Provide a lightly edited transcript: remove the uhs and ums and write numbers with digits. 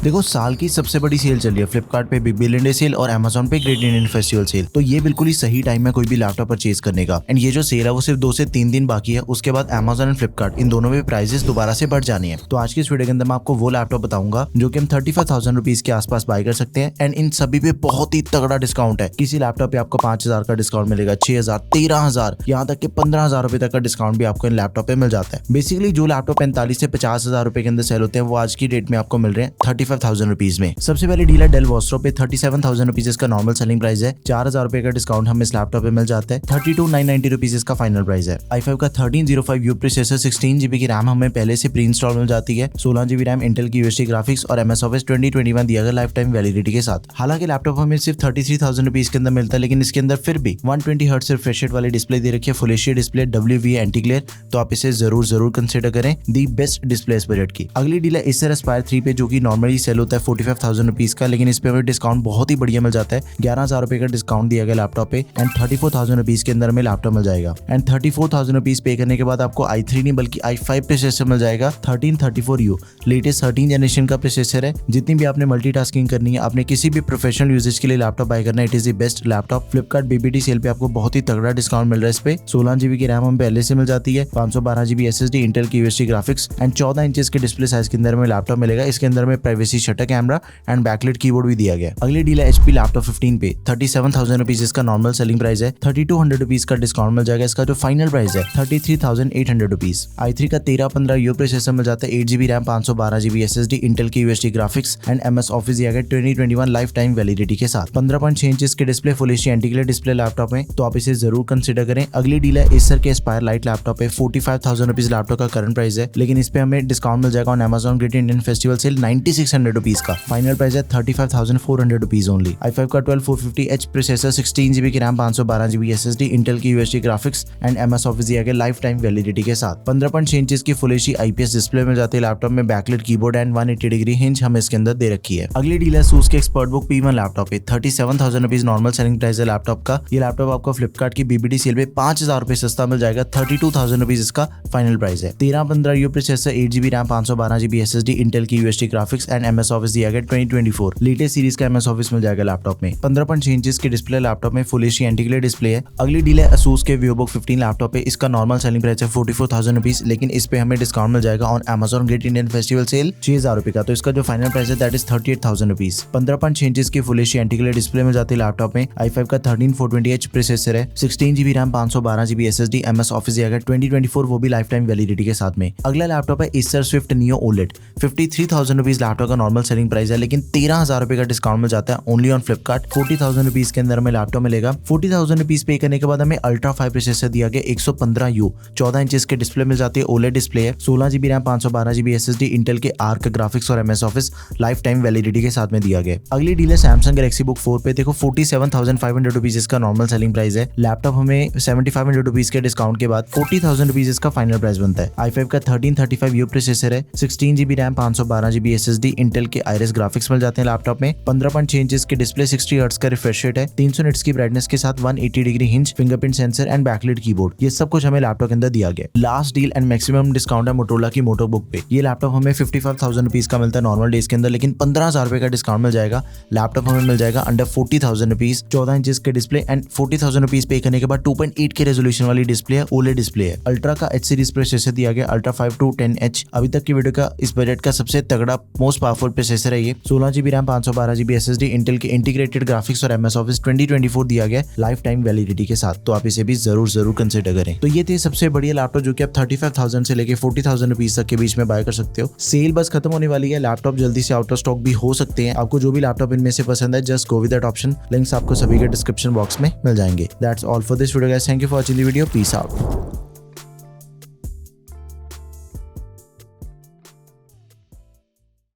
देखो साल की सबसे बड़ी सेल चल रही है फ्लिपकार्ट पे बिग बिलियन डे सेल और अमेजोन पे ग्रेट इंडियन फेस्टिवल सेल। तो ये बिल्कुल ही सही टाइम है कोई भी लैपटॉप परचेज करने का। एंड ये जो सेल है वो सिर्फ 2 से 3 दिन बाकी है। उसके बाद अमेजोन एंड फ्लिपकार्ट इन दोनों में प्राइसेस दोबारा से बढ़ जानी है। तो आज की इस वीडियो के अंदर मैं आपको वो लैपटॉप बताऊंगा जो कि हम 35,000 रुपीज के आसपास बाय कर सकते हैं। एंड इन सभी पे बहुत ही तगड़ा डिस्काउंट है। किसी लैपटॉप पे आपको 5,000 का डिस्काउंट मिलेगा, 6,000, 13,000, यहाँ तक कि 15,000 रुपए तक का डिस्काउंट भी आपको इन लैपटॉप पे मिल जाता है। बेसिकली जो लैपटॉप 45 से 50,000 रुपए के अंदर सेल होते हैं वो आज की डेट में आपको मिल रहे हैं 35,000 रुपीज में। सबसे पहले डील है डेल वॉस्ट्रो पे 37,000 रुपीज इसका नॉर्मल सेलिंग प्राइस है। 4,000 रुपए का डिस्काउंट हमें इस लैपटॉप पे मिल जाता है। 32,990 रुपीज इसका फाइनल प्राइस है। i5 का 1305U प्रोसेसर 16GB की रैम हमें पहले से प्री इंस्टॉल मिल जाती है। 16GB रैम, इंटेल की यूएसडी ग्राफिक्स और MS Office 2021 दिया गया लाइफ टाइम वैलिडिटी के साथ। हालांकि लैपटॉप हमें सिर्फ 33,000 रुपीज के अंदर मिलता है, लेकिन इसके अंदर फिर भी 120 हर्ट्ज रिफ्रेश रेट वाली डिस्प्ले दे रखी है, full HD display, WVA anti glare. तो आप इसे जरूर कंसिडर करें दी बेस्ट डिस्प्ले इस बजट की। अगली डील है Acer Aspire 3 पे जो कि नॉर्मली सेल होता है 45,000 रुपीज का, लेकिन इस पे हमें डिस्काउंट बहुत ही बढ़िया मिल जाता है। 11,000 रुपए का डिस्काउंट दिया गया लैपटॉप पे एंड 34,000 रुपीज के अंदर में लैपटॉप मिल जाएगा। एंड 34,000 रुपीज पे करने के बाद आपको i3 नहीं बल्कि i5 प्रोसेसर मिल जाएगा 1334U। लेटेस्ट 13 जनरेशन का प्रोसेसर है। जितनी भी आपने मल्टीटास्किंग करनी है, आपने किसी भी प्रोफेशनल यूजेज के लिए लैपटॉप बाय करना है, it is the best laptop. Flipkart BBT sale पे आपको बहुत ही तगड़ा डिस्काउंट मिल रहा है इस पे। 16GB की रैम हमें पहले से मिल जाती है, 512GB SSD, इंटेल की यूएसडी ग्राफिक्स एंड 14 इंचेस के डिस्प्ले साइज के अंदर में लैपटॉप मिलेगा। इसके अंदर में privacy shutter camera and backlight keyboard भी दिया गया। अगली डील है HP लैपटॉप 15 पे 37,000 रुपीज इसका नॉर्मल सेलिंग प्राइस है। 3200 रुपीज का डिस्काउंट मिल जाएगा। इसका जो फाइनल प्राइस है 33,800 रुपीज। i3 का 1315U प्रोसेसर मिल जाता है, 8GB RAM, 512GB SSD, Intel की UHD graphics and MS Office दिया गया 2021 लाइफ टाइम वैलिडिटी के साथ। 15.6 इंचेस के display, full HD anti glare display laptop में, तो आप इसे जरूर कंसिडर करें। अगली डील है Acer के Aspire लाइट लैपटॉप है। 45,000 रुपीज लैपटॉप का करंट प्राइस है, लेकिन इस पे हमें डिस्काउंट मिल जाएगा on Amazon great Indian festival sale 9600 rupees का। फाइनल प्राइस है 35,400 रुपीज ओनली। i5 का 12450H प्रोसेसर, 16GB की रैम, 512GB SSD, इंटेल की UHD graphics and MS Office दिया गया लाइफ टाइम वैलिडिटी के साथ। 15.6 इंचेस की फुल एचडी IPS डिस्प्ले मिल जाती है लैपटॉप में, backlight keyboard and 180 degree hinge हमें इसके अंदर दे रखी है। अगली डील है ASUS के ExpertBook P1 लैपटॉप है। 37,000 रुपीज नॉर्मल सेलिंग प्राइस है लैपटॉप का। ये लैपटॉप आपको फ्लिपकार्ट की BBT सेल पे 5,000 रुपए सस्ता मिल जाएगा। 32,000 रुपीज इसका फाइनल प्राइस है। 1315U processor, 8GB RAM, 512GB SSD, Intel की UHD graphics and MS Office दिया गया 2024 लेटेस्ट सीरीज का MS Office मिल जाएगा लैपटॉप में। 15.6 इंचेस की डिस्प्ले लैपटॉप में, full HD anti glare display है। अगली डील है ASUS के VivoBook 15 लैपटॉप है। इसका नॉर्मल सेलिंग प्राइस है 44,000 रुपीज, लेकिन इस पे हमें डिस्काउंट मिल जाएगा on Amazon great Indian festival sale 6,000 रुपए का। तो इसका जो फाइनल प्राइस है दैट इज 38,000 रुपीज। 15.6 इंचेस की full HD anti glare display मिल जाती है लैपटॉप में। i5 का 13420H प्रोसेसर है, 16GB RAM, 512GB SSD, MS Office दिया गया 2024 वो भी लाइफ टाइम वैलिडिटी के साथ में। अगला लैपटॉप है Acer Swift Neo OLED। 53,000 rupees laptop का नॉर्मल सेलिंग प्राइस है, लेकिन 13,000 रुपए का डिस्काउंट मिल जाता है ओनली ऑन फ्लिपकार्ट। 40,000 रुपीज के अंदर में लैपटॉप मिलेगा। 40,000 रुपीज पे करने के बाद हमें Ultra 5 प्रोसेसर दिया गया 115U, 14 इंचेस के डिस्प्ले मिल जाती है, OLED डिस्प्ले है, 16GB RAM, 512GB SSD, Intel के आर्क ग्राफिक्स और MS Office life time validity के साथ में दिया गया। अगली डील है Samsung Galaxy Book 4 पे। देखो 47,500 रुपीज इसका नॉर्मल सेलिंग प्राइस है। लैपटॉप हमें 7,500 रुपीज के डिस्काउंट के बाद 40,000 रुपीज इसका फाइनल प्राइस बनता है। i5 का 1335U प्रोसेसर है, 16GB RAM, 512GB SSD, Intel के Iris ग्राफिक्स मिल जाते हैं लैपटॉप में। 15.6 इंचेस की डिस्प्ले, 60 हर्ट्ज का रिफ्रेश रेट है, 300 निट्स की ब्राइटनेस के साथ 180 degree hinge, fingerprint sensor and backlight keyboard. ये सब कुछ हमें लैपटॉप के अंदर दिया गया। Last deal and maximum discount है मोटोरोला की मोटो बुक पे। ये लैपटॉप हमें 55,000 रुपीज का मिलता है नॉर्मल डेज के अंदर, लेकिन 15,000 रुपए का डिस्काउंट मिल जाएगा। लैपटॉप हमें मिल जाएगा अंडर 40,000 रुपीज, 14 इंचेस के डिस्प्ले एंड 40,000 रुपीज पे करने के बाद 2.8 के रेजोल्यूशन वाली डिस्प्ले है, OLED डिस्प्ले है। अल्ट्रा का H सीरीज प्रोसेसर दिया गया, Ultra 5 to 10H। अभी तक की वीडियो का इस बजट का सबसे तगड़ा मोस्ट पावरफुल प्रोसेसर है ये। 16GB RAM, 512GB SSD, Intel के इंटीग्रेटेड ग्राफिक्स और MS Office 2024 दिया गया लाइफ टाइम वैलिडिटी के साथ। तो आप इसे भी जरूर कंसिडर करें। तो ये थे सबसे बढ़िया लैपटॉप जो कि आप 35,000 से लेके 40,000 रुपीज तक के बीच में बाय कर सकते हो। सेल बस खत्म होने वाली है, लैपटॉप जल्दी से आउट ऑफ स्टॉक भी हो सकते हैं। आपको जो भी लैपटॉप इनमें से पसंद है just go with that option. Links आपको सभी के डिस्क्रिप्शन बॉक्स में मिल जाएंगे। That's all for this video guys, thank you for watching the video, peace out.